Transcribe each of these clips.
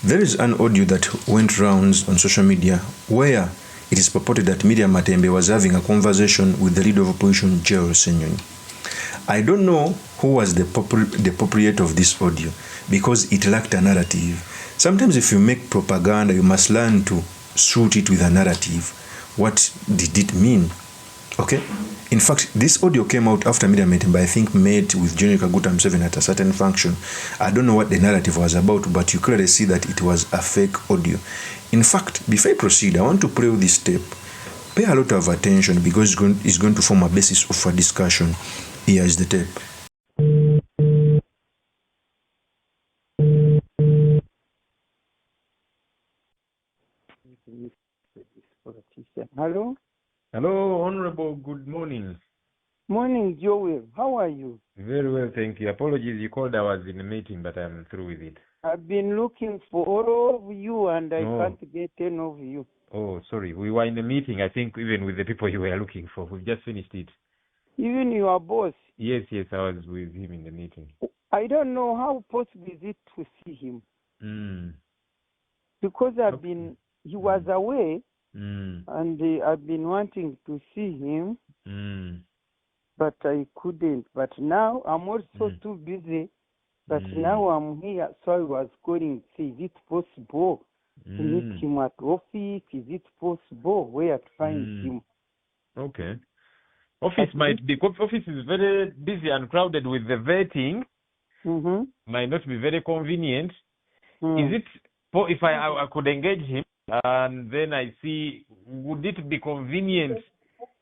There is an audio that went rounds on social media where it is purported that MIRIA MATEMBE was having a conversation with the leader of opposition, SSENYONYI. I don't know who was the appropriate of this audio because it lacked a narrative. Sometimes if you make propaganda, you must learn to suit it with a narrative. What did it mean? Okay? In fact, this audio came out after MIRIA MATEMBE, I think, met with General Kaguta Museveni at a certain function. I don't know what the narrative was about, but you clearly see that it was a fake audio. In fact, before I proceed, I want to play this tape. Pay a lot of attention because it's going to form a basis of a discussion. Here is the tape. Hello? Hello, Honorable. Good morning. Morning, Joel. How are you? Very well, thank you. Apologies, you called. I was in a meeting, but I'm through with it. I've been looking for all of you and I can't get any of you. Oh, sorry. We were in a meeting, I think, even with the people you were looking for. We've just finished it. Even your boss? Yes, I was with him in the meeting. I don't know how possible is it to see him. Because he was away. And I've been wanting to see him, but I couldn't. But now I'm also too busy. But now I'm here, so I was calling to see, is it possible to meet him at office? Is it possible where to find him? Okay. Office office is very busy and crowded with the vetting. Might not be very convenient. Is it, if I could engage him, and then I see, would it be convenient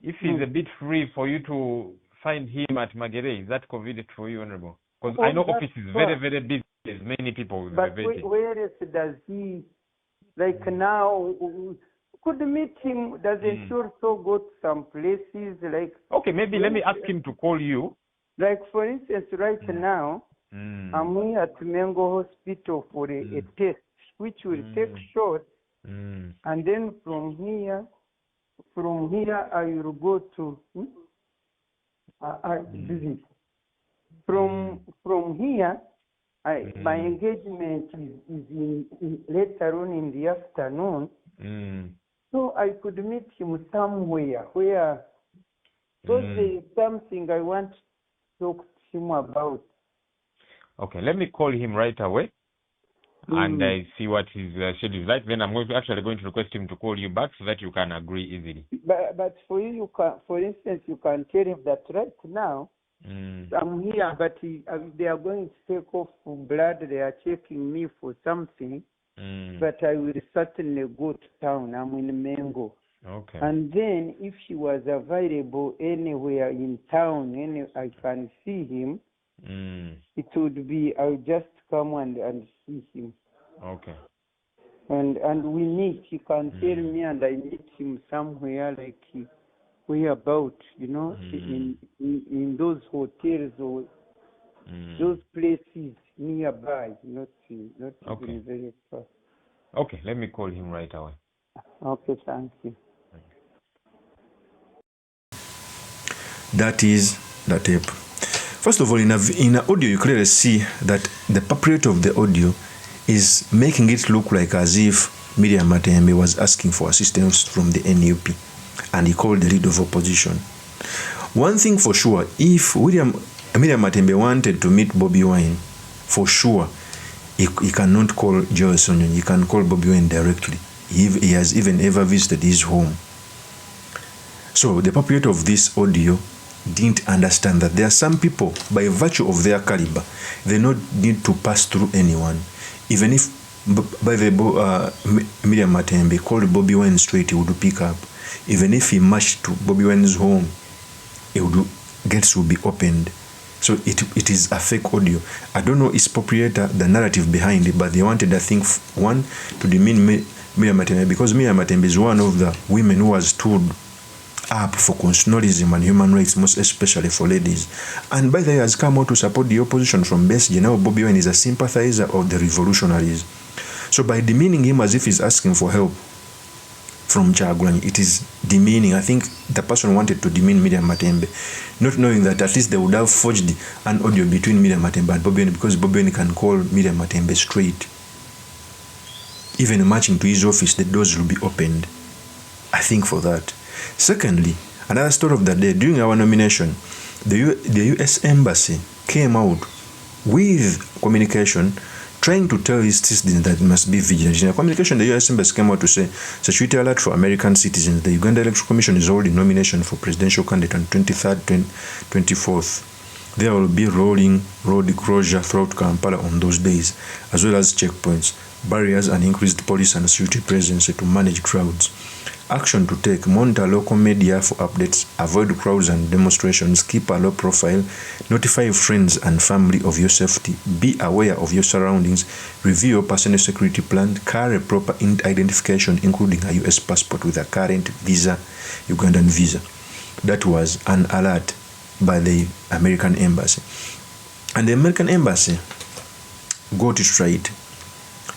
if he's a bit free for you to find him at Magere? Is that convenient for you, Honorable? Because I know office is very, very busy. There's many people with but the vetting. Where else does he, like now, could meet him? Doesn't he also go to some places? Like, okay, maybe let me ask him to call you. Like, for instance, right now, I'm here at Mengo Hospital for a test, which will take short. And then from here I will go to visit. From here, my engagement is in later on in the afternoon. So I could meet him somewhere where, because there is something I want to talk to him about. Okay, let me call him right away. And I see what his schedule is like. Then I'm actually going to request him to call you back so that you can agree easily. But for you can, for instance, you can tell him that right now I'm here, but they are going to take off blood. They are checking me for something. But I will certainly go to town. I'm in Mengo. Okay. And then if he was available anywhere in town, I can see him. It would be, I'll just come and see him. Okay. And we meet. He can tell me, and I meet him somewhere, like where about, in those hotels or those places nearby, not even very far. Okay, let me call him right away. Okay, thank you. That is the tape. First of all, in an audio, you clearly see that the proprietor of the audio is making it look like as if MIRIA MATEMBE was asking for assistance from the NUP, and he called the leader of opposition. One thing for sure, if MIRIA MATEMBE wanted to meet Bobi Wine, for sure, he cannot call SSENYONYI. He can call Bobi Wine directly. He has even ever visited his home. So the proprietor of this audio didn't understand that there are some people, by virtue of their caliber, they don't need to pass through anyone. Even if by the MIRIA MATEMBE called Bobi Wine straight, he would pick up. Even if he marched to Bobi Wine's home, gates will be opened. So it is a fake audio. I don't know its proprietor, the narrative behind it, but they wanted, I think, one, to demean MIRIA MATEMBE, because MIRIA MATEMBE is one of the women who has stood up for constitutionalism and human rights, most especially for ladies. And by the way, has come out to support the opposition from Besigye. Now Bobi Wine is a sympathizer of the revolutionaries. So by demeaning him as if he's asking for help from Kyagulanyi, it is demeaning. I think the person wanted to demean MIRIA MATEMBE, not knowing that at least they would have forged an audio between MIRIA MATEMBE and Bobi Wine, because Bobi Wine can call MIRIA MATEMBE straight. even marching to his office, the doors will be opened. I think for that. Secondly, another story of the day, during our nomination, the US Embassy came out with communication trying to tell its citizens that it must be vigilant. In a communication, the US Embassy came out to say, security alert for American citizens. The Uganda Electoral Commission is holding nomination for presidential candidate on 23rd, 24th. There will be rolling road closure throughout Kampala on those days, as well as checkpoints, barriers, and increased police and security presence to manage crowds. Action to take: monitor local media for updates, avoid crowds and demonstrations, keep a low profile, notify friends and family of your safety, be aware of your surroundings, review your personal security plan, carry proper identification including a US passport with a current visa, Ugandan visa. That was an alert by the American Embassy. And the American Embassy got it right.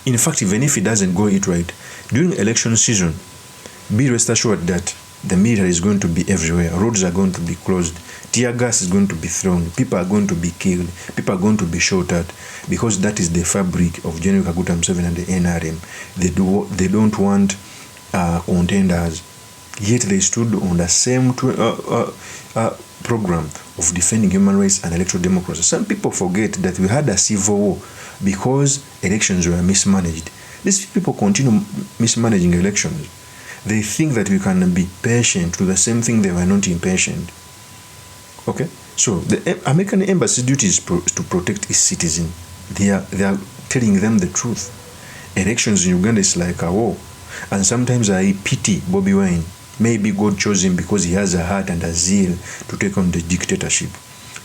In fact, even if it doesn't go it right, during election season, be rest assured that the media is going to be everywhere. Roads are going to be closed. Tear gas is going to be thrown. People are going to be killed. People are going to be shot at, because that is the fabric of General Kaguta Museveni and the NRM. They don't want contenders. Yet they stood on the same program of defending human rights and electoral democracy. Some people forget that we had a civil war because elections were mismanaged. These people continue mismanaging elections. They think that we can be patient to the same thing. They were not impatient. Okay? So the American Embassy's duty is to protect its citizens. They are telling them the truth. Elections in Uganda is like a war. And sometimes I pity Bobby Wine. Maybe God chose him because he has a heart and a zeal to take on the dictatorship.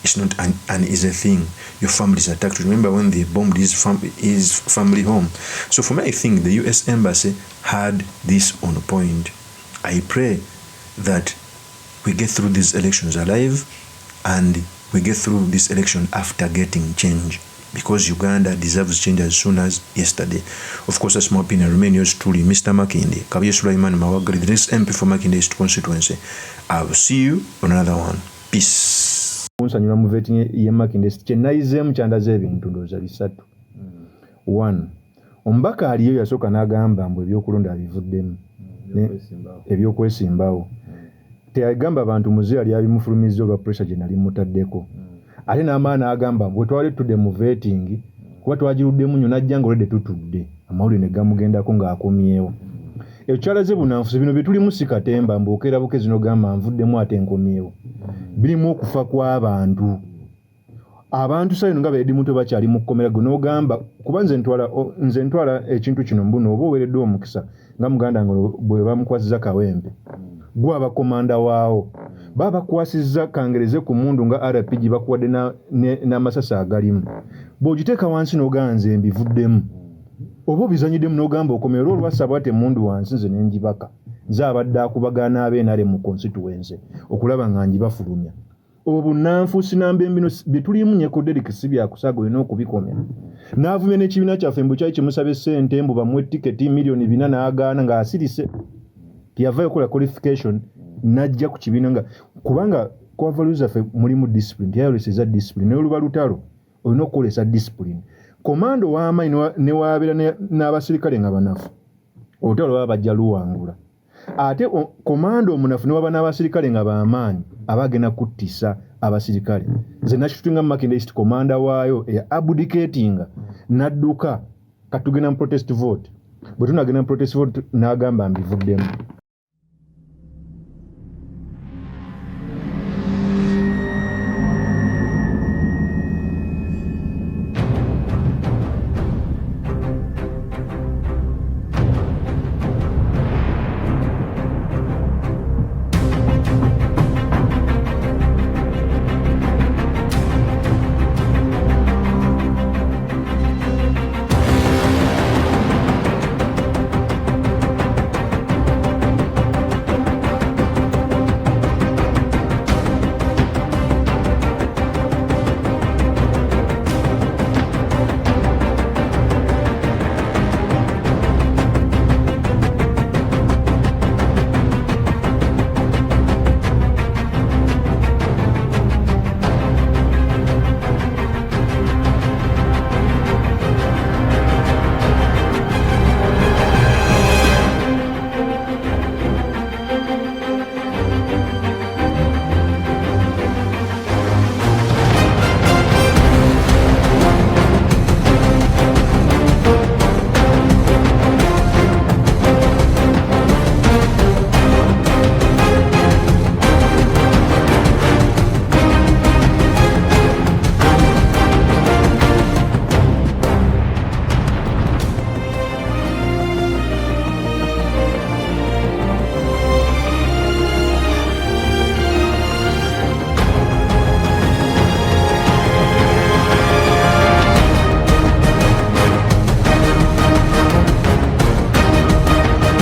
It's not an easy thing. Your family is attacked. Remember when they bombed his family home? So for me, I think the US Embassy had this on point. I pray that we get through these elections alive, and we get through this election after getting change, because Uganda deserves change as soon as yesterday. Of course, that's my opinion. Remain yours truly, Mr. Makinde, Kabye Sulaiman Mawagari, the next MP for Makinde East constituency. I will see you on another one. Peace. Nsanyula mu vetting ye Makinde kyenayizemu kyandaze ebintu ndowooza bisatu. 1. Omubaka aliyo yasooka n'agamba mbu ebyokulonda bivuddemu ebyokwesimbawo. Teyagamba abantu muze yali abimufulumiza olwa pressure gye nali mutaddeko. Ate n'amaana agamba bwe twali tudde mu vetting kuba twagiruddemu nnyo najja ng'olwedde tutudde amawulire ne gamugendako ng'akomyewo. Ekyalaze bunanfusi bino bye tulimu si katemba mbokera bukezi n'ogamba nvuddemu ate nkomyewo. Birimu okufa kw'abantu. Abantu sayino nga beedi muto bakyali mu kkomera go n'ogamba kuba nze ntwala ekintu kino mbuno oba oweereddwa omukisa nga muganda ngo bwe bamukwasiza kawempe. Gwe abakomanda waawo babakwasizza kangereze ku mundu nga RPG bakuwadde n'amasasi agalimu. Bw'ogiteeka wansi n'ogamba nze mbivuddemu. Oba obizanyiddemu n'ogamba okomera olwassa bwate mundu wansi nze ne njibaka. Nze abadde akubagana ab'enare mu constituency okulaba nga njibafulumya. Obwo bunnanfuusi n'ambembino bye tulimu nyeko Derek si byakusaga olina okubikomya. N'avumya n'ekibiina kyaffe mbu kyali kimusaba ssente mbu bamuwe tiketi miliyoni 4 n'agaana ng'asirise. Tiyavaayo kola qualification najja ku kibiina nga kubanga kwa values affe mulimu discipline. Tiyayoleseza discipline. N'oluba lutalo olina okukolesa discipline. Komando w'amaanyi ne waabeera n'abasirikale nga banafu. Olutalo baba bajja luwangula. Ate komando omunafu ne waba n'abasirikale nga b'amaanyi abagenda kuttisa abasirikale. Nze nakitutunga Makinde East komanda waayo eya abdicating n'adduka katugenda mu protest vote. Bwe tunagenda mu protest vote n'agamba mbivuddemu.